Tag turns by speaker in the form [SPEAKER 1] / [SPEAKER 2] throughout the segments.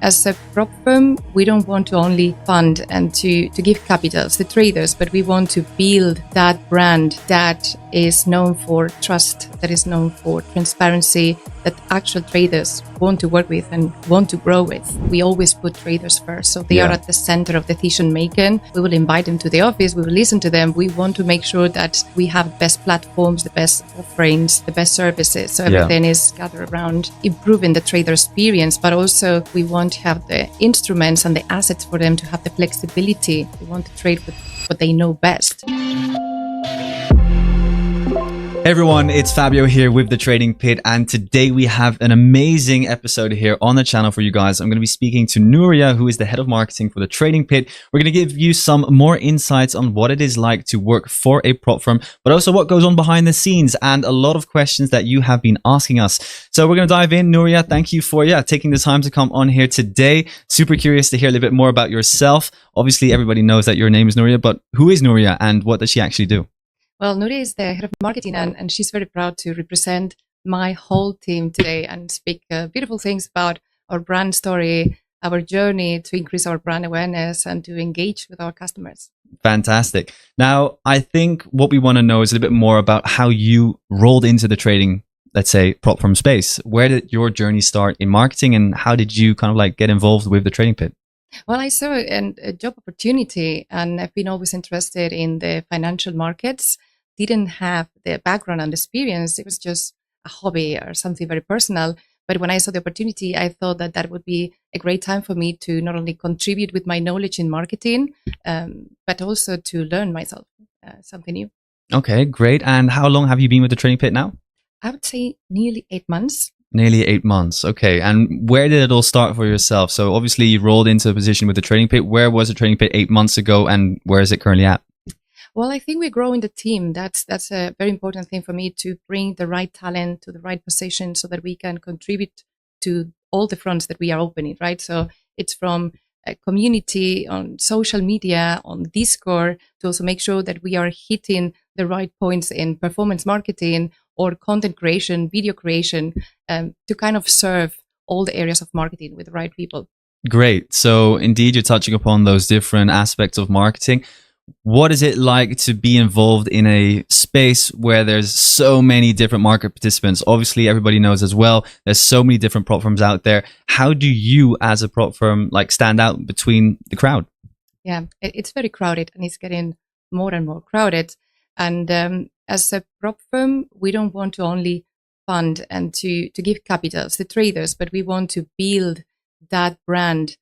[SPEAKER 1] As a prop firm, we don't want to only fund and to give capital to traders, but we want to build that brand that is known for trust, that is known for transparency, that actual traders want to work with and want to grow with. We always put traders first. So they are at the center of decision making. We will invite them to the office. We will listen to them. We want to make sure that we have the best platforms, the best offerings, the best services. So everything is gathered around improving the trader experience, but also we want to have the instruments and the assets for them to have the flexibility. We want to trade with what they know best.
[SPEAKER 2] Hey everyone, it's Fabio here with The Trading Pit, and today we have an amazing episode here on the channel for you guys. I'm going to be speaking to Nuria, who is the head of marketing for The Trading Pit. We're going to give you some more insights on what it is like to work for a prop firm, but also what goes on behind the scenes and a lot of questions that you have been asking us. So we're going to dive in. Nuria, thank you for taking the time to come on here today. Super curious to hear a little bit more about yourself. Obviously, everybody knows that your name is Nuria, but who is Nuria and what does she actually do?
[SPEAKER 1] Well, Nuria is the head of marketing, and she's very proud to represent my whole team today and speak beautiful things about our brand story, our journey to increase our brand awareness and to engage with our customers.
[SPEAKER 2] Fantastic. Now, I think what we want to know is a little bit more about how you rolled into the trading, let's say, prop firm space. Where did your journey start in marketing and how did you kind of like get involved with the Trading Pit?
[SPEAKER 1] Well, I saw a job opportunity and I've been always interested in the financial markets. Didn't have the background and experience. It was just a hobby or something very personal. But when I saw the opportunity, I thought that that would be a great time for me to not only contribute with my knowledge in marketing, but also to learn myself something new.
[SPEAKER 2] Okay, great. And how long have you been with the Trading Pit now?
[SPEAKER 1] I would say nearly 8 months.
[SPEAKER 2] Nearly 8 months. Okay. And where did it all start for yourself? So obviously you rolled into a position with the Trading Pit. Where was the Trading Pit 8 months ago and where is it currently at?
[SPEAKER 1] Well, I think we're growing the team. That's a very important thing for me, to bring the right talent to the right position so that we can contribute to all the fronts that we are opening, right? So it's from a community on social media, on Discord, to also make sure that we are hitting the right points in performance marketing or content creation, video creation, to kind of serve all the areas of marketing with the right people.
[SPEAKER 2] Great. So indeed, you're touching upon those different aspects of marketing. What is it like to be involved in a space where there's so many different market participants? Obviously, everybody knows as well, there's so many different prop firms out there. How do you as a prop firm like stand out between the crowd?
[SPEAKER 1] Yeah, it's very crowded and it's getting more and more crowded. And as a prop firm, we don't want to only fund and to give capital to traders, but we want to build that brand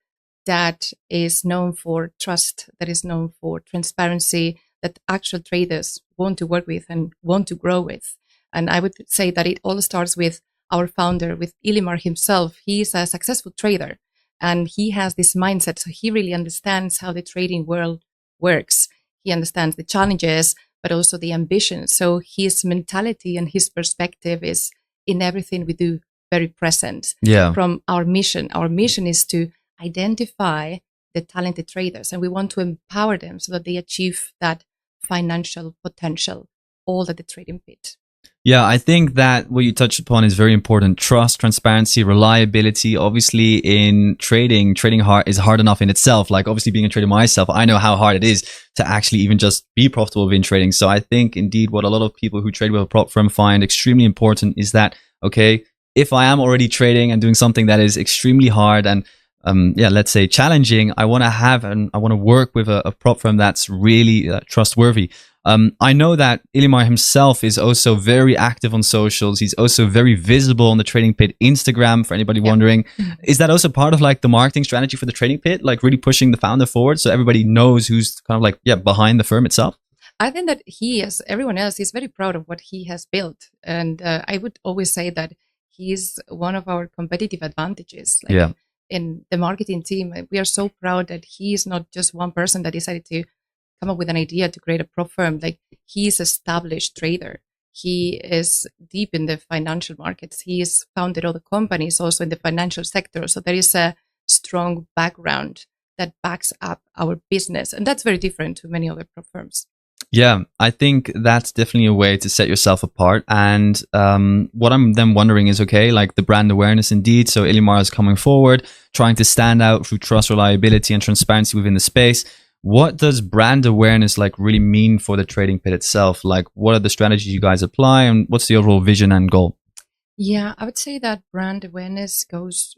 [SPEAKER 1] that is known for trust, that is known for transparency, that actual traders want to work with and want to grow with. And I would say that it all starts with our founder, with Ilimar himself. He is a successful trader and he has this mindset. So he really understands how the trading world works. He understands the challenges, but also the ambition. So his mentality and his perspective is in everything we do very present. From our mission. Our mission is to identify the talented traders and we want to empower them so that they achieve that financial potential, all at the Trading Pit.
[SPEAKER 2] Yeah, I think that what you touched upon is very important. Trust, transparency, reliability. Obviously in trading is hard enough in itself. Like obviously being a trader myself, I know how hard it is to actually even just be profitable in trading. So I think indeed what a lot of people who trade with a prop firm find extremely important is that, okay, if I am already trading and doing something that is extremely hard and let's say challenging, I want to have and I want to work with a prop firm that's really trustworthy. I know that Ilimar himself is also very active on socials. He's also very visible on the Trading Pit Instagram, for anybody wondering. Is that also part of like the marketing strategy for the Trading Pit, like really pushing the founder forward so everybody knows who's kind of like, behind the firm itself?
[SPEAKER 1] I think that he, as everyone else, is very proud of what he has built. And I would always say that he's one of our competitive advantages. In the marketing team, we are so proud that he is not just one person that decided to come up with an idea to create a prop firm. Like he's an established trader. He is deep in the financial markets. He has founded other companies also in the financial sector. So there is a strong background that backs up our business. And that's very different to many other prop firms.
[SPEAKER 2] Yeah, I think that's definitely a way to set yourself apart. And what I'm then wondering is, okay, like the brand awareness indeed. So Ilimar is coming forward, trying to stand out through trust, reliability, and transparency within the space. What does brand awareness like really mean for the trading pit itself? Like, what are the strategies you guys apply, and what's the overall vision and goal?
[SPEAKER 1] Yeah, I would say that brand awareness goes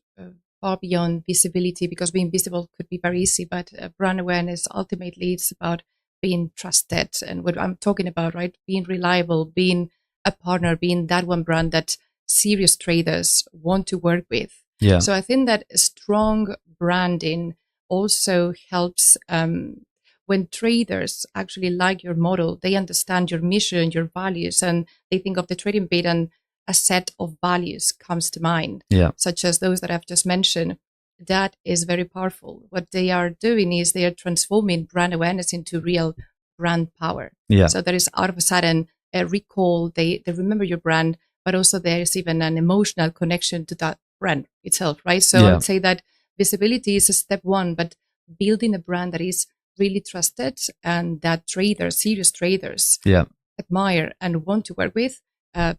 [SPEAKER 1] far beyond visibility, because being visible could be very easy, but brand awareness ultimately it's about being trusted. And what I'm talking about, right? Being reliable, being a partner, being that one brand that serious traders want to work with.
[SPEAKER 2] Yeah,
[SPEAKER 1] So I think that strong branding also helps when traders actually like your model, they understand your mission, your values, and they think of the trading bit, and a set of values comes to mind,
[SPEAKER 2] yeah,
[SPEAKER 1] such as those that I've just mentioned. That is very powerful. What they are doing is they are transforming brand awareness into real brand power.
[SPEAKER 2] yeah,
[SPEAKER 1] So there is out of a sudden a recall, they remember your brand, but also there is even an emotional connection to that brand itself, right? So I
[SPEAKER 2] yeah,
[SPEAKER 1] would say that visibility is a step one, but building a brand that is really trusted and that traders, serious traders,
[SPEAKER 2] yeah.
[SPEAKER 1] admire and want to work with,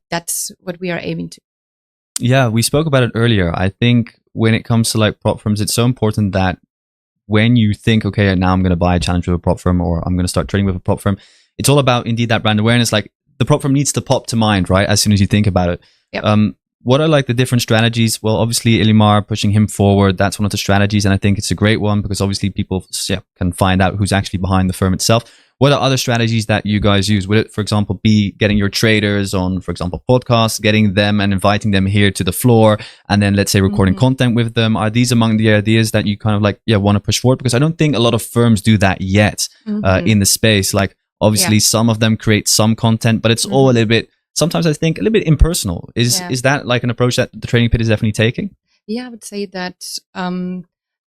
[SPEAKER 1] that's what we are aiming to.
[SPEAKER 2] Yeah, we spoke about it earlier. I think when it comes to like prop firms, it's so important that when you think, okay, now I'm going to buy a challenge with a prop firm, or I'm going to start trading with a prop firm, it's all about indeed that brand awareness. Like the prop firm needs to pop to mind, right? As soon as you think about it.
[SPEAKER 1] Yep.
[SPEAKER 2] What are like the different strategies? Well, obviously Ilimar pushing him forward. That's one of the strategies. And I think it's a great one because obviously people can find out who's actually behind the firm itself. What are other strategies that you guys use? Would it, for example, be getting your traders on, for example, podcasts, getting them and inviting them here to the floor, and then let's say recording content with them? Are these among the ideas that you kind of like, want to push forward? Because I don't think a lot of firms do that yet in the space. Like obviously some of them create some content, but it's all a little bit, sometimes I think a little bit impersonal. Is that like an approach that the trading pit is definitely taking?
[SPEAKER 1] Yeah, I would say that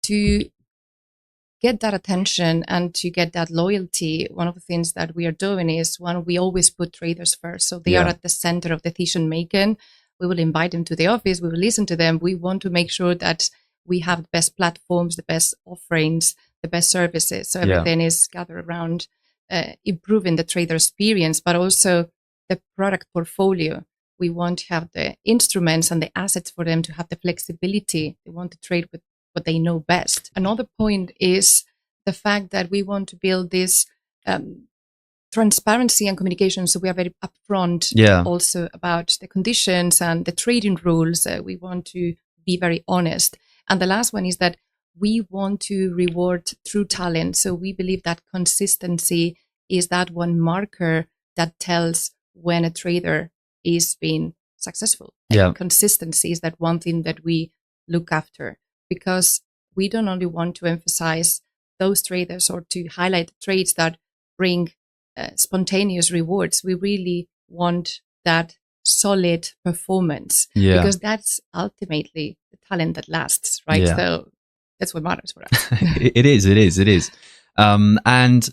[SPEAKER 1] to get that attention and to get that loyalty, one of the things that we are doing is, one, we always put traders first. So they are at the center of decision making. We will invite them to the office. We will listen to them. We want to make sure that we have the best platforms, the best offerings, the best services. So everything is gathered around improving the trader experience, but also the product portfolio. We want to have the instruments and the assets for them to have the flexibility. They want to trade with what they know best. Another point is the fact that we want to build this transparency and communication. So we are very upfront also about the conditions and the trading rules. We want to be very honest. And the last one is that we want to reward true talent. So we believe that consistency is that one marker that tells when a trader is being successful. Like consistency is that one thing that we look after, because we don't only want to emphasize those traders or to highlight trades that bring spontaneous rewards. We really want that solid performance, because that's ultimately the talent that lasts, right? So that's what matters for us.
[SPEAKER 2] It is. And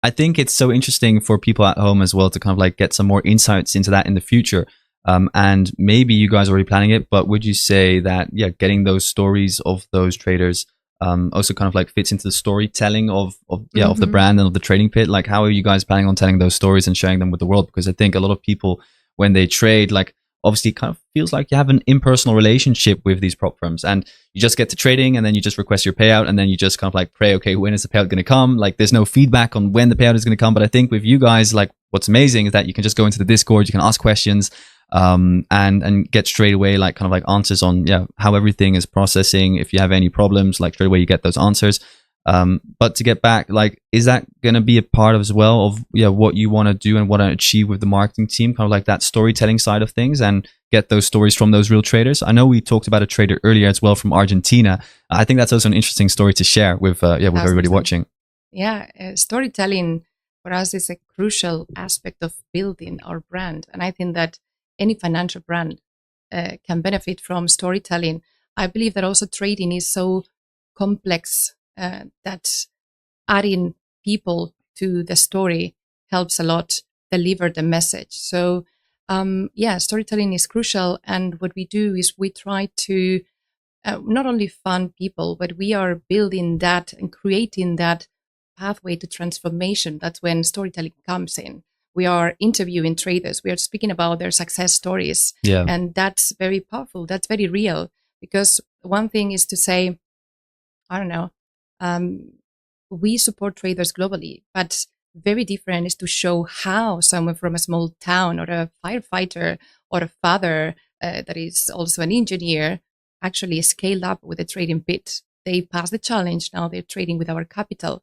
[SPEAKER 2] I think it's so interesting for people at home as well to kind of like get some more insights into that in the future. And maybe you guys are already planning it, but would you say that, getting those stories of those traders also kind of like fits into the storytelling of the brand and of the trading pit? Like, how are you guys planning on telling those stories and sharing them with the world? Because I think a lot of people, when they trade, like obviously kind of feels like you have an impersonal relationship with these prop firms, and you just get to trading and then you just request your payout and then you just kind of like pray, okay, when is the payout going to come? Like there's no feedback on when the payout is going to come. But I think with you guys, like what's amazing is that you can just go into the Discord, you can ask questions, and get straight away like kind of like answers on how everything is processing. If you have any problems, like straight away you get those answers. But to get back, like, is that going to be a part of as well of what you want to do and want to achieve with the marketing team, kind of like that storytelling side of things, and get those stories from those real traders? I know we talked about a trader earlier as well from Argentina. I think that's also an interesting story to share with everybody watching.
[SPEAKER 1] Storytelling for us is a crucial aspect of building our brand, and I think that any financial brand can benefit from storytelling. I believe that also trading is so complex that adding people to the story helps a lot deliver the message. So storytelling is crucial. And what we do is we try to not only fund people, but we are building that and creating that pathway to transformation. That's when storytelling comes in. We are interviewing traders. We are speaking about their success stories.
[SPEAKER 2] Yeah.
[SPEAKER 1] And that's very powerful. That's very real. Because one thing is to say, I don't know, we support traders globally, but very different is to show how someone from a small town or a firefighter or a father that is also an engineer actually scaled up with a trading pit. They passed the challenge. Now they're trading with our capital.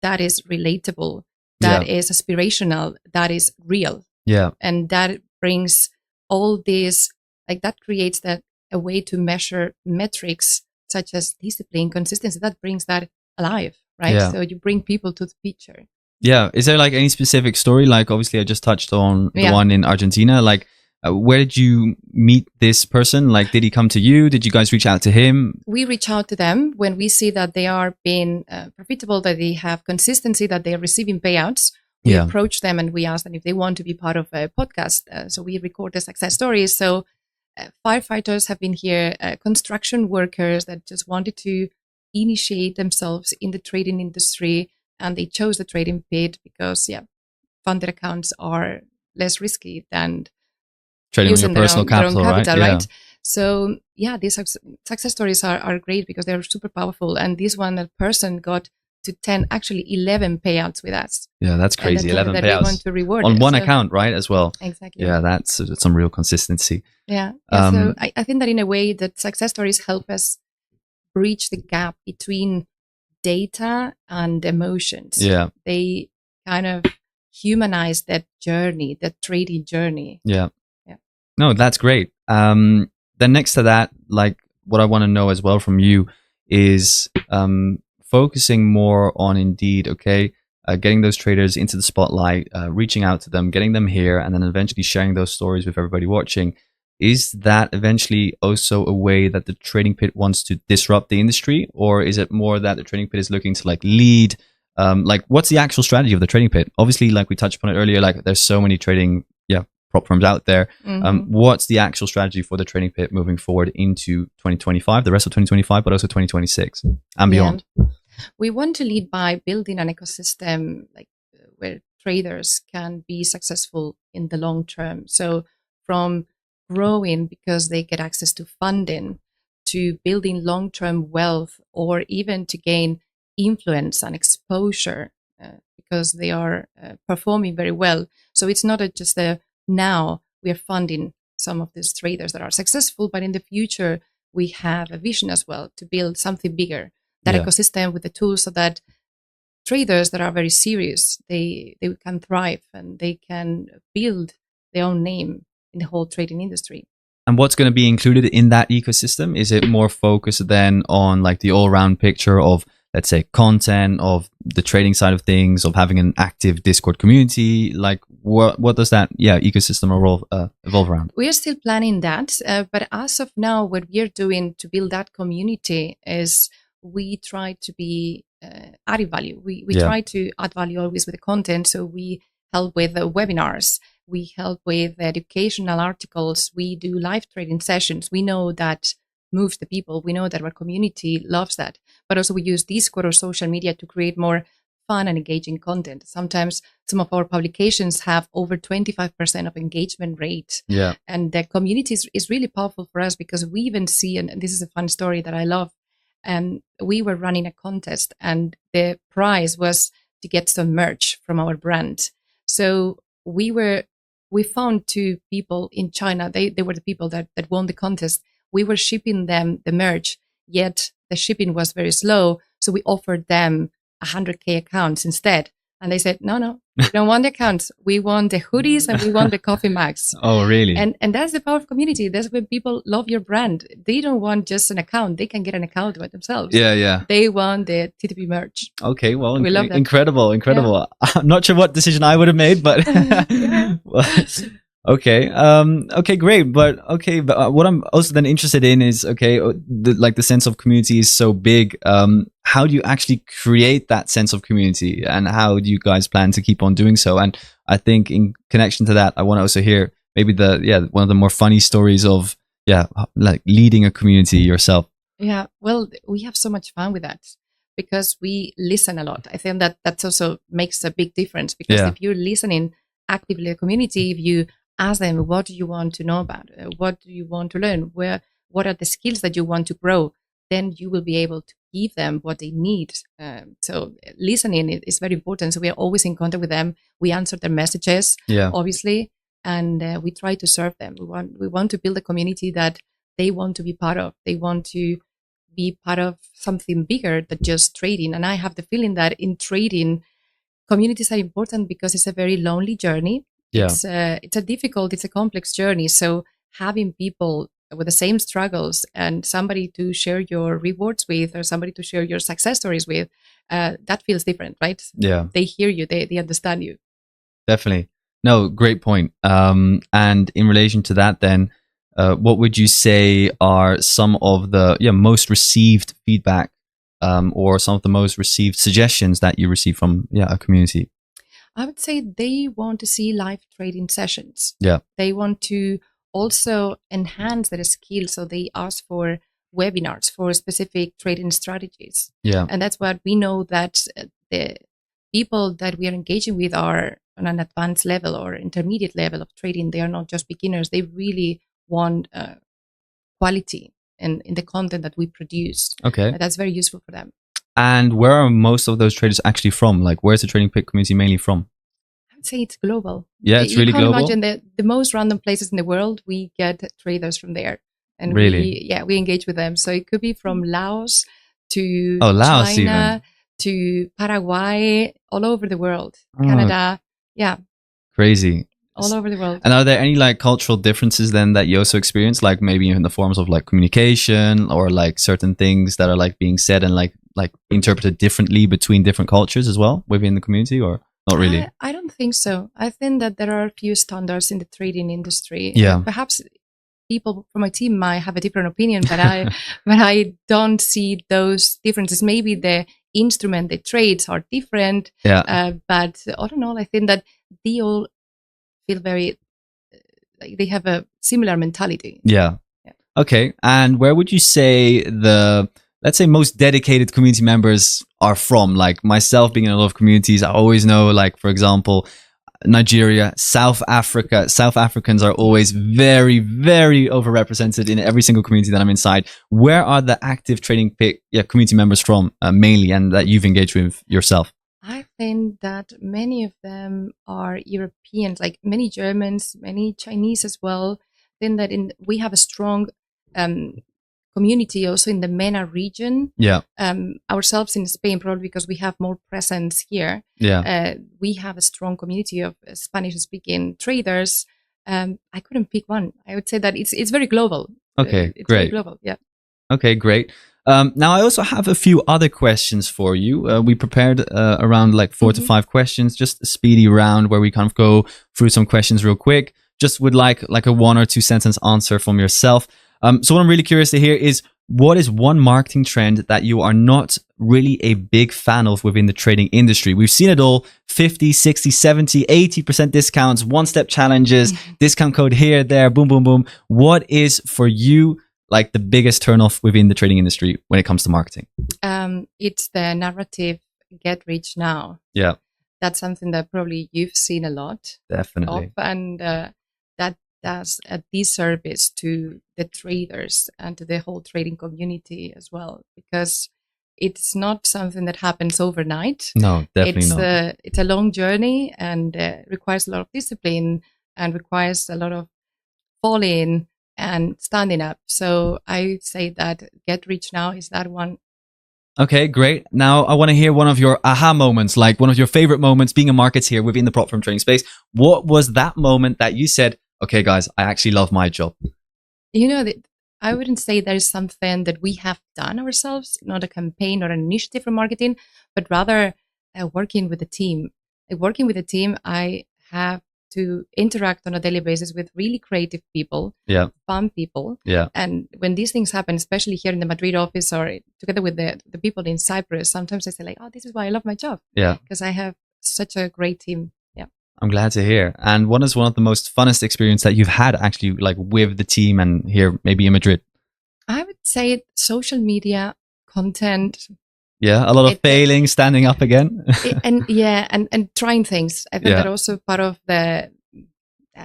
[SPEAKER 1] That is relatable. That is aspirational. That is real.
[SPEAKER 2] Yeah.
[SPEAKER 1] And that brings all this, like that creates that a way to measure metrics such as discipline, consistency. That brings that alive, right?
[SPEAKER 2] Yeah.
[SPEAKER 1] So you bring people to the picture.
[SPEAKER 2] Yeah. Is there like any specific story? Like obviously I just touched on the one in Argentina. Like where did you meet this person? Like did he come to you? Did you guys reach out to him?
[SPEAKER 1] We reach out to them when we see that they are being profitable, that they have consistency, that they are receiving payouts. We approach them and we ask them if they want to be part of a podcast. So we record the success stories. So firefighters have been here, construction workers that just wanted to initiate themselves in the trading industry, and they chose the trading pit because, funded accounts are less risky than
[SPEAKER 2] trading with your personal capital, right?
[SPEAKER 1] Right? So, these success stories are great because they're super powerful. And this one person got to 10, actually 11 payouts with us.
[SPEAKER 2] Yeah, that's crazy. 11
[SPEAKER 1] that
[SPEAKER 2] payouts
[SPEAKER 1] we want to reward
[SPEAKER 2] on one account, right? As well.
[SPEAKER 1] Exactly.
[SPEAKER 2] Yeah, that's some real consistency.
[SPEAKER 1] Yeah. So I think that in a way that success stories help us bridge the gap between data and emotions.
[SPEAKER 2] Yeah.
[SPEAKER 1] They kind of humanize that journey, that trading journey.
[SPEAKER 2] Yeah. No, that's great. Then next to that, like what I want to know as well from you is focusing more on Indeed, okay? Getting those traders into the spotlight, reaching out to them, getting them here, and then eventually sharing those stories with everybody watching. Is that eventually also a way that the trading pit wants to disrupt the industry? Or is it more that the trading pit is looking to like lead? Like what's the actual strategy of the trading pit? Obviously, like we touched upon it earlier, like there's so many trading prop firms out there. What's the actual strategy for the trading pit moving forward into 2025, the rest of 2025, but also 2026 and beyond?
[SPEAKER 1] We want to lead by building an ecosystem like where traders can be successful in the long term. So from growing because they get access to funding to building long-term wealth, or even to gain influence and exposure because they are performing very well. So it's not just now we are funding some of these traders that are successful, but in the future we have a vision as well to build something bigger, that ecosystem with the tools so that traders that are very serious, they can thrive and they can build their own name in the whole trading industry.
[SPEAKER 2] And what's going to be included in that ecosystem? Is it more focused then on like the all-round picture of, let's say, content, of the trading side of things, of having an active Discord community? Like what does that ecosystem evolve around?
[SPEAKER 1] We are still planning that, but as of now, what we are doing to build that community is we try to be adding value. We try to add value always with the content. So we help with the webinars. We help with educational articles. We do live trading sessions. We know that moves the people. We know that our community loves that. But also we use Discord or social media to create more fun and engaging content. Sometimes some of our publications have over 25% of engagement rate.
[SPEAKER 2] Yeah.
[SPEAKER 1] And the community is really powerful for us because we even see, and this is a fun story that I love, we were running a contest and the prize was to get some merch from our brand. So we found two people in China. They were the people that won the contest. We were shipping them the merch, yet the shipping was very slow. So we offered them 100K accounts instead. And they said, no, we don't want the accounts. We want the hoodies and we want the coffee mugs.
[SPEAKER 2] Oh, really?
[SPEAKER 1] And that's the power of community. That's when people love your brand. They don't want just an account. They can get an account by themselves.
[SPEAKER 2] Yeah.
[SPEAKER 1] They want the TTP merch.
[SPEAKER 2] Okay, well,
[SPEAKER 1] we love that.
[SPEAKER 2] Incredible. Yeah. I'm not sure what decision I would have made, but Okay, great. But what I'm also then interested in is, the sense of community is so big. How do you actually create that sense of community, and how do you guys plan to keep on doing so? And I think in connection to that, I want to also hear maybe one of the more funny stories of like leading a community yourself.
[SPEAKER 1] Yeah, well, we have so much fun with that because we listen a lot. I think that that's also makes a big difference, because if you're listening actively to the community, if you ask them, what do you want to know about? What do you want to learn? What are the skills that you want to grow? Then you will be able to give them what they need. So listening is very important. So we are always in contact with them. We answer their messages, obviously, and we try to serve them. We want to build a community that they want to be part of. They want to be part of something bigger than just trading. And I have the feeling that in trading, communities are important because it's a very lonely journey. It's a complex journey. So having people with the same struggles and somebody to share your rewards with, or somebody to share your success stories with, that feels different, right?
[SPEAKER 2] Yeah.
[SPEAKER 1] They hear you, they understand you.
[SPEAKER 2] Definitely. No, great point. And in relation to that then, what would you say are some of the most received feedback or some of the most received suggestions that you receive from a community?
[SPEAKER 1] I would say they want to see live trading sessions.
[SPEAKER 2] Yeah.
[SPEAKER 1] They want to also enhance their skills. So they ask for webinars for specific trading strategies.
[SPEAKER 2] Yeah.
[SPEAKER 1] And that's what we know, that the people that we are engaging with are on an advanced level or intermediate level of trading. They are not just beginners. They really want quality in the content that we produce.
[SPEAKER 2] Okay.
[SPEAKER 1] That's very useful for them.
[SPEAKER 2] And where are most of those traders actually from? Like, where's the Trading Peak community mainly from?
[SPEAKER 1] I would say it's global.
[SPEAKER 2] Yeah, it's really global.
[SPEAKER 1] You can't imagine the most random places in the world, we get traders from there. And
[SPEAKER 2] really?
[SPEAKER 1] we engage with them. So it could be from Laos to
[SPEAKER 2] Laos
[SPEAKER 1] China
[SPEAKER 2] even.
[SPEAKER 1] to Paraguay, all over the world. Canada. Yeah.
[SPEAKER 2] Crazy.
[SPEAKER 1] All over the world.
[SPEAKER 2] And are there any like cultural differences then that you also experience, like maybe in the forms of like communication or like certain things that are like being said and like interpreted differently between different cultures as well within the community, or not really?
[SPEAKER 1] I don't think so. I think that there are a few standards in the trading industry.
[SPEAKER 2] Yeah.
[SPEAKER 1] Perhaps people from my team might have a different opinion, but I don't see those differences. Maybe the instrument, the trades are different.
[SPEAKER 2] Yeah.
[SPEAKER 1] But all in all, I think that they all feel very, like they have a similar mentality.
[SPEAKER 2] Yeah. Okay. And where would you say let's say most dedicated community members are from? Like myself, being in a lot of communities, I always know, like, for example, Nigeria, South Africa. South Africans are always very, very overrepresented in every single community that I'm inside. Where are the active Trading Peak community members from mainly, and that you've engaged with yourself?
[SPEAKER 1] I think that many of them are Europeans, like many Germans, many Chinese as well. Then that we have a strong community also in the MENA region.
[SPEAKER 2] Yeah.
[SPEAKER 1] Ourselves in Spain, probably because we have more presence here.
[SPEAKER 2] Yeah.
[SPEAKER 1] We have a strong community of Spanish-speaking traders. I couldn't pick one. I would say that it's very global.
[SPEAKER 2] Okay,
[SPEAKER 1] it's
[SPEAKER 2] great.
[SPEAKER 1] Very global, yeah.
[SPEAKER 2] Okay, great. Now I also have a few other questions for you. We prepared around like 4 to 5 questions, just a speedy round where we kind of go through some questions real quick. Just would like a 1 or 2 sentence answer from yourself. So what I'm really curious to hear is, what is one marketing trend that you are not really a big fan of within the trading industry? We've seen it all: 50, 60, 70, 80% discounts, one-step challenges, discount code here, there, boom, boom, boom. What is for you like the biggest turnoff within the trading industry when it comes to marketing?
[SPEAKER 1] It's the narrative, get rich now.
[SPEAKER 2] Yeah.
[SPEAKER 1] That's something that probably you've seen a lot.
[SPEAKER 2] Definitely.
[SPEAKER 1] And that does a disservice to the traders and to the whole trading community as well, because it's not something that happens overnight.
[SPEAKER 2] No, definitely not.
[SPEAKER 1] It's a long journey, and requires a lot of discipline and requires a lot of falling and standing up. So I say that get rich now is that one.
[SPEAKER 2] Okay, great. Now I want to hear one of your aha moments, like one of your favorite moments being a marketeer within the prop firm trading space. What was that moment that you said, okay, guys, I actually love my job?
[SPEAKER 1] You know, I wouldn't say there is something that we have done ourselves, not a campaign or an initiative for marketing, but rather working with a team. Working with a team, I have to interact on a daily basis with really creative people, fun people.
[SPEAKER 2] Yeah.
[SPEAKER 1] And when these things happen, especially here in the Madrid office or together with the people in Cyprus, sometimes I say like, oh, this is why I love my job.
[SPEAKER 2] Yeah.
[SPEAKER 1] Because I have such a great team. Yeah.
[SPEAKER 2] I'm glad to hear. And what is one of the most funnest experience that you've had actually like with the team and here maybe in Madrid?
[SPEAKER 1] I would say social media content
[SPEAKER 2] Yeah, a lot of failing, standing up again.
[SPEAKER 1] and trying things. I think
[SPEAKER 2] Yeah.
[SPEAKER 1] that also part of the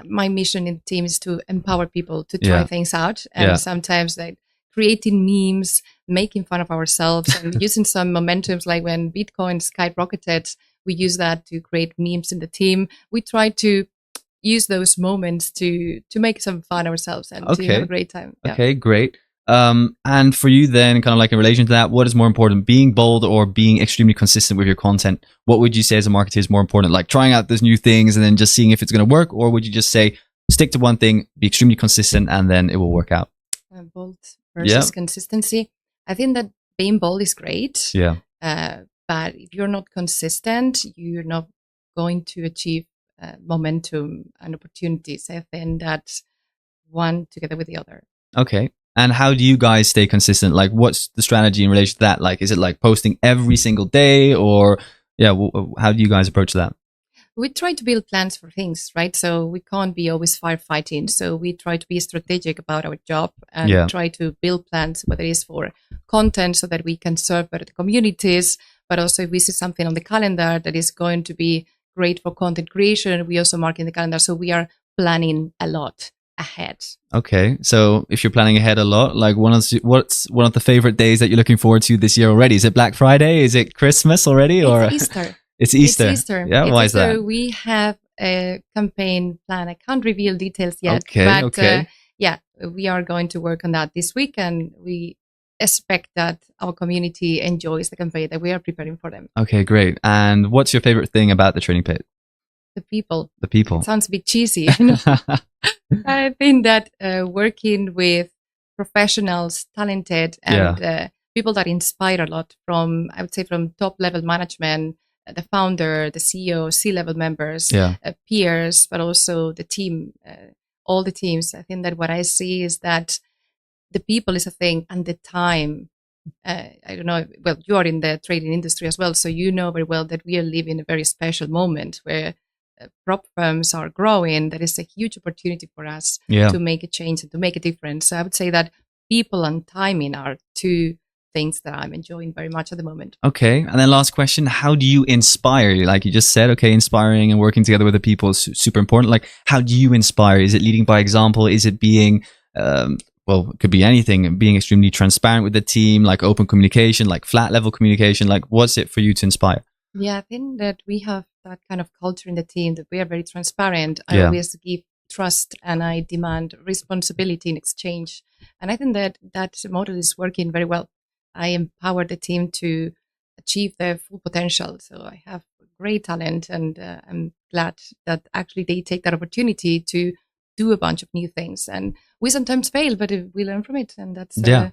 [SPEAKER 1] my mission in the team is to empower people to try things out, and sometimes like creating memes, making fun of ourselves, and using some momentums. Like when Bitcoin skyrocketed, we use that to create memes in the team. We try to use those moments to make some fun ourselves and to have a great time. Yeah.
[SPEAKER 2] Okay, great. And for you then, kind of like in relation to that, what is more important, being bold or being extremely consistent with your content? What would you say as a marketer is more important, like trying out those new things and then just seeing if it's going to work? Or would you just say, stick to one thing, be extremely consistent, and then it will work out?
[SPEAKER 1] Bold versus consistency. I think that being bold is great.
[SPEAKER 2] Yeah.
[SPEAKER 1] But if you're not consistent, you're not going to achieve momentum and opportunities. I think that's one together with the other.
[SPEAKER 2] Okay. And how do you guys stay consistent? Like, what's the strategy in relation to that? Like, is it like posting every single day, or how do you guys approach that?
[SPEAKER 1] We try to build plans for things, right? So we can't be always firefighting. So we try to be strategic about our job and try to build plans, whether it is for content so that we can serve better the communities, but also if we see something on the calendar that is going to be great for content creation, we also mark in the calendar. So we are planning a lot ahead.
[SPEAKER 2] Okay, so if you're planning ahead a lot, like what's one of the favorite days that you're looking forward to this year already? Is it Black Friday? Is it Christmas already? Or
[SPEAKER 1] it's Easter.
[SPEAKER 2] It's Easter.
[SPEAKER 1] It's Easter.
[SPEAKER 2] Yeah, why is that?
[SPEAKER 1] We have a campaign plan. I can't reveal details yet.
[SPEAKER 2] Okay,
[SPEAKER 1] but we are going to work on that this week, and we expect that our community enjoys the campaign that we are preparing for them.
[SPEAKER 2] Okay, great. And what's your favorite thing about the training pit?
[SPEAKER 1] The people.
[SPEAKER 2] The people.
[SPEAKER 1] It sounds a bit cheesy. I know. I think that working with professionals, talented, and people that inspire a lot from, I would say, from top level management, the founder, the CEO, C-level members, peers, but also the team, all the teams. I think that what I see is that the people is a thing, and the time. I don't know. Well, you are in the trading industry as well, so you know very well that we are living a very special moment where prop firms are growing. That is a huge opportunity for us to make a change and to make a difference. So I would say that people and timing are two things that I'm enjoying very much at the moment.
[SPEAKER 2] Okay. And then last question, how do you inspire? Like you just said, okay, inspiring and working together with the people is super important. Like, how do you inspire? Is it leading by example? Is it being, well, it could be anything, being extremely transparent with the team, like open communication, like flat level communication? Like, what's it for you to inspire?
[SPEAKER 1] Yeah, I think that we have that kind of culture in the team, that we are very transparent. I always give trust and I demand responsibility in exchange. And I think that that model is working very well. I empower the team to achieve their full potential. So I have great talent, and I'm glad that actually they take that opportunity to do a bunch of new things. And we sometimes fail, but we learn from it. And that's the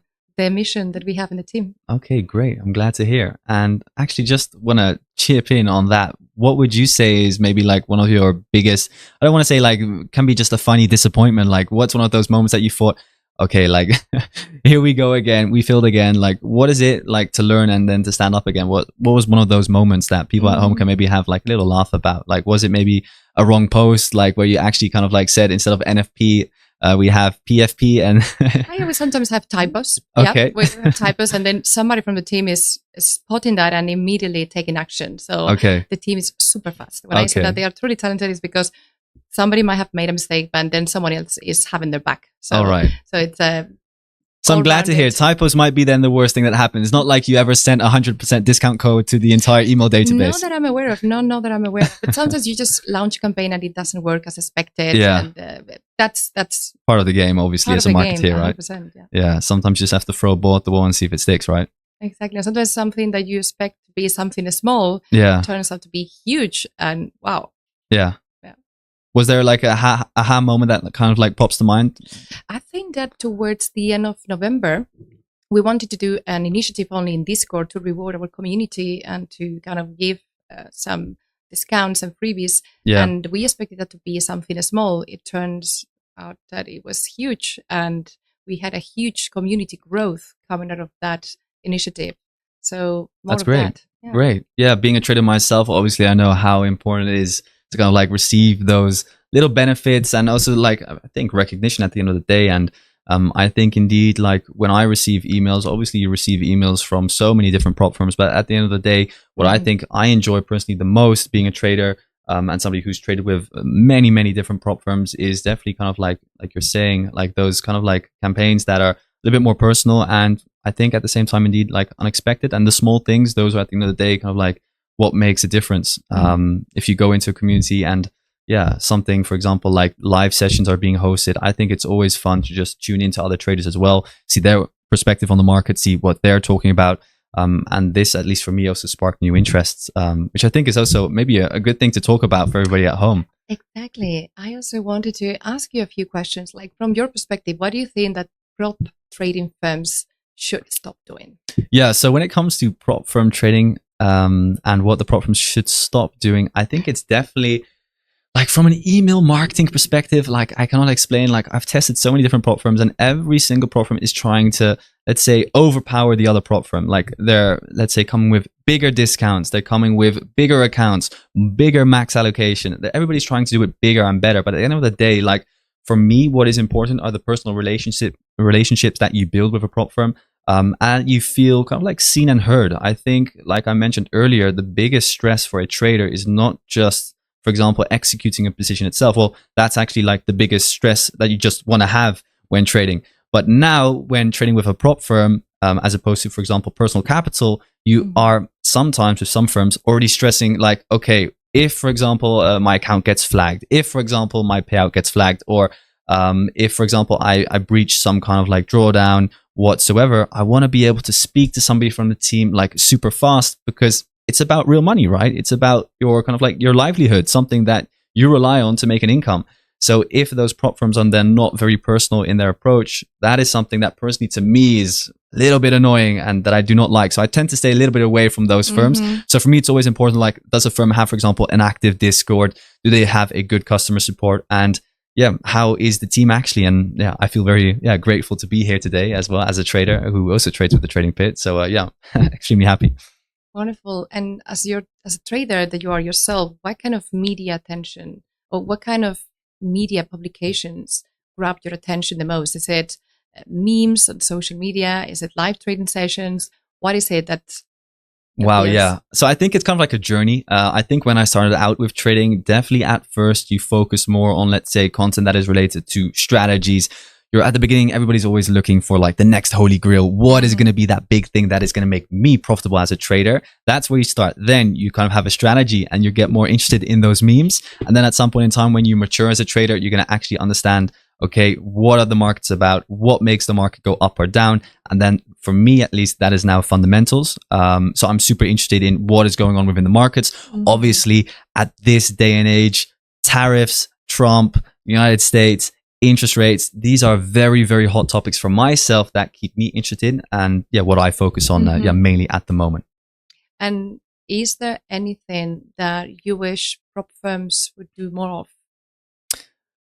[SPEAKER 1] mission that we have in the team.
[SPEAKER 2] Okay, great. I'm glad to hear. And actually just want to chip in on that. What would you say is maybe like one of your biggest, I don't want to say like, can be just a funny disappointment. Like, what's one of those moments that you thought, okay, like here we go again, we failed again. Like, what is it like to learn and then to stand up again? What was one of those moments that people at home can maybe have like a little laugh about? Like, was it maybe a wrong post, like where you actually kind of like said, instead of NFP, we have PFP? And
[SPEAKER 1] I always sometimes have typos.
[SPEAKER 2] Okay.
[SPEAKER 1] Yeah, we have typos, and then somebody from the team is spotting that and immediately taking action. So the team is super fast. When I say that they are truly talented, is because somebody might have made a mistake, but then someone else is having their back. So, so it's
[SPEAKER 2] so I'm glad to hear typos might be then the worst thing that happens. It's not like you ever sent 100% discount code to the entire email database.
[SPEAKER 1] Not that I'm aware of. Not that I'm aware of. But sometimes you just launch a campaign and it doesn't work as expected.
[SPEAKER 2] Yeah.
[SPEAKER 1] And that's
[SPEAKER 2] part of the game, obviously, as a marketeer, right? Yeah. Sometimes you just have to throw a ball at the wall and see if it sticks, right?
[SPEAKER 1] Exactly. Sometimes something that you expect to be something small turns out to be huge, and wow.
[SPEAKER 2] Yeah. Was there like a aha moment that kind of like pops to mind?
[SPEAKER 1] I think that towards the end of November, we wanted to do an initiative only in Discord to reward our community and to kind of give some discounts and freebies.
[SPEAKER 2] Yeah.
[SPEAKER 1] And we expected that to be something small. It turns out that it was huge, and we had a huge community growth coming out of that initiative. So
[SPEAKER 2] that's great. Yeah. Great. Yeah. Being a trader myself, obviously, I know how important it is to kind of like receive those little benefits, and also like I think recognition at the end of the day. And I think indeed, like when I receive emails, obviously you receive emails from so many different prop firms, but at the end of the day, what I think I enjoy personally the most being a trader, and somebody who's traded with many different prop firms, is definitely kind of like you're saying, like those kind of like campaigns that are a little bit more personal, and I think at the same time indeed like unexpected, and the small things, those are at the end of the day kind of like what makes a difference. If you go into a community and something, for example, like live sessions are being hosted, I think it's always fun to just tune into other traders as well, see their perspective on the market, see what they're talking about. And this, at least for me, also sparked new interests, which I think is also maybe a good thing to talk about for everybody at home.
[SPEAKER 1] Exactly. I also wanted to ask you a few questions. Like, from your perspective, what do you think that prop trading firms should stop doing?
[SPEAKER 2] Yeah, so when it comes to prop firm trading, and what the prop firms should stop doing, I think it's definitely like from an email marketing perspective, like I cannot explain, like I've tested so many different prop firms, and every single prop firm is trying to, let's say, overpower the other prop firm. Like they're, let's say, coming with bigger discounts. They're coming with bigger accounts, bigger max allocation. Everybody's trying to do it bigger and better. But at the end of the day, like for me, what is important are the personal relationships that you build with a prop firm. And you feel kind of like seen and heard. I think, like I mentioned earlier, the biggest stress for a trader is not just, for example, executing a position itself. Well, that's actually like the biggest stress that you just want to have when trading. But now when trading with a prop firm, as opposed to, for example, personal capital, you are sometimes with some firms already stressing like, okay, if, for example, my account gets flagged, if, for example, my payout gets flagged, or if, for example, I breach some kind of like drawdown whatsoever, I want to be able to speak to somebody from the team like super fast, because it's about real money, right? It's about your kind of like your livelihood, something that you rely on to make an income. So if those prop firms are then not very personal in their approach, that is something that personally to me is a little bit annoying and that I do not like. So I tend to stay a little bit away from those firms. So for me, it's always important, like, does a firm have, for example, an active Discord? Do they have a good customer support? And how is the team actually? And I feel very grateful to be here today as well as a trader who also trades with the Trading Pit. So extremely happy.
[SPEAKER 1] Wonderful. And as a trader that you are yourself, what kind of media attention or what kind of media publications grabbed your attention the most? Is it memes on social media? Is it live trading sessions? What is it that
[SPEAKER 2] Wow, yeah. So I think it's kind of like a journey. I think when I started out with trading, definitely at first you focus more on, let's say, content that is related to strategies. You're at the beginning, everybody's always looking for like the next holy grail. What is going to be that big thing that is going to make me profitable as a trader? That's where you start. Then you kind of have a strategy and you get more interested in those memes. And then at some point in time, when you mature as a trader, you're going to actually understand, okay, what are the markets about? What makes the market go up or down? And then for me, at least, that is now fundamentals. So I'm super interested in what is going on within the markets. Obviously, at this day and age, tariffs, Trump, United States, interest rates, these are very, very hot topics for myself that keep me interested, and what I focus on mainly at the moment.
[SPEAKER 1] And is there anything that you wish prop firms would do more of?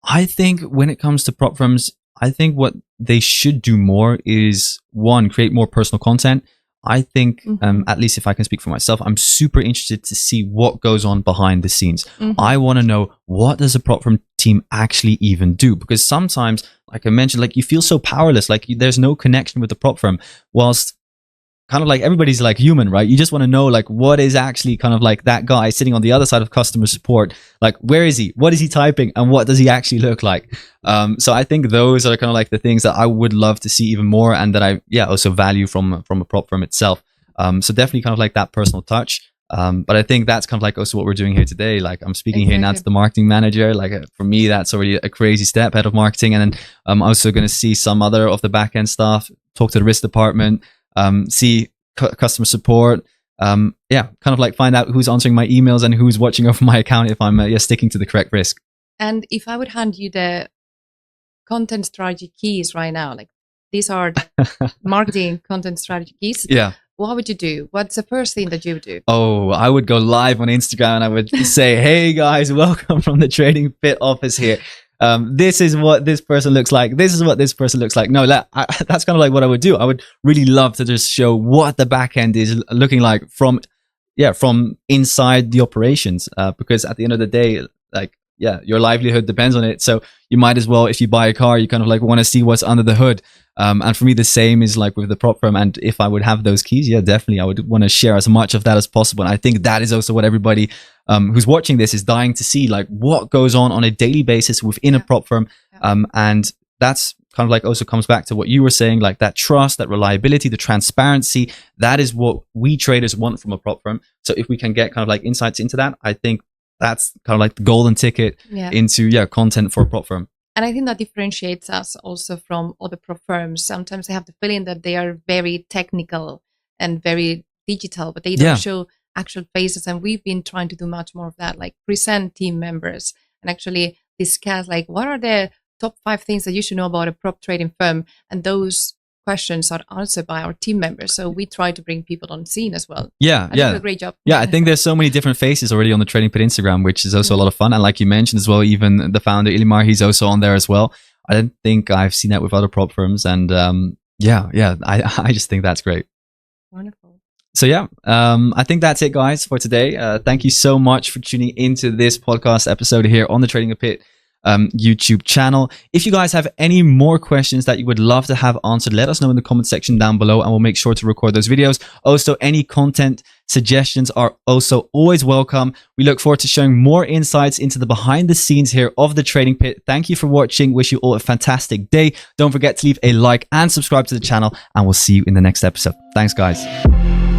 [SPEAKER 2] I think when it comes to prop firms, I think what they should do more is, one, create more personal content. I think, at least if I can speak for myself, I'm super interested to see what goes on behind the scenes. I want to know, what does a prop firm team actually even do? Because sometimes, like I mentioned, like you feel so powerless, like there's no connection with the prop firm, whilst kind of like everybody's like human, right? You just want to know like what is actually kind of like that guy sitting on the other side of customer support. Like, where is he? What is he typing? And what does he actually look like? So I think those are kind of like the things that I would love to see even more, and that I also value from a prop firm itself. So definitely kind of like that personal touch. But I think that's kind of like also what we're doing here today. Like I'm speaking here now to the marketing manager. Like for me, that's already a crazy step, head of marketing. And then I'm also going to see some other of the back end staff, talk to the risk department, see customer support, kind of like find out who's answering my emails and who's watching over my account if I'm sticking to the correct risk. And
[SPEAKER 1] if I would hand you the content strategy keys right now, like these are marketing content strategy keys, what would you do? What's the first thing that you would do? Oh,
[SPEAKER 2] I would go live on Instagram and I would say, hey guys, welcome from the Trading Pit office here. This is what this person looks like. This is what this person looks like. No, that's kind of like what I would do. I would really love to just show what the back end is looking like from inside the operations. Because at the end of the day, like yeah, your livelihood depends on it. So you might as well, if you buy a car, you kind of like want to see what's under the hood. And for me, the same is like with the prop firm. And if I would have those keys, yeah, definitely, I would want to share as much of that as possible. And I think that is also what everybody who's watching this is dying to see, like what goes on a daily basis within a prop firm. And that's kind of like also comes back to what you were saying, like that trust, that reliability, the transparency. That is what we traders want from a prop firm. So if we can get kind of like insights into that, I think that's kind of like the golden ticket into content for a prop firm.
[SPEAKER 1] And I think that differentiates us also from other prop firms. Sometimes I have the feeling that they are very technical and very digital, but they don't show actual faces. And we've been trying to do much more of that, like present team members and actually discuss like what are the top 5 things that you should know about a prop trading firm. And those questions are answered by our team members. So we try to bring people on scene as well.
[SPEAKER 2] Yeah.
[SPEAKER 1] Do a great job.
[SPEAKER 2] Yeah, I think there's so many different faces already on the Trading Pit Instagram, which is also a lot of fun. And like you mentioned as well, even the founder Ilimar, he's also on there as well. I don't think I've seen that with other prop firms. And I just think that's great.
[SPEAKER 1] Wonderful.
[SPEAKER 2] So yeah, I think that's it, guys, for today. Thank you so much for tuning into this podcast episode here on the Trading Pit YouTube channel. If you guys have any more questions that you would love to have answered, let us know in the comment section down below and we'll make sure to record those videos. Also, any content suggestions are also always welcome. We look forward to sharing more insights into the behind the scenes here of the Trading Pit. Thank you for watching. Wish you all a fantastic day. Don't forget to leave a like and subscribe to the channel, and we'll see you in the next episode. Thanks, guys.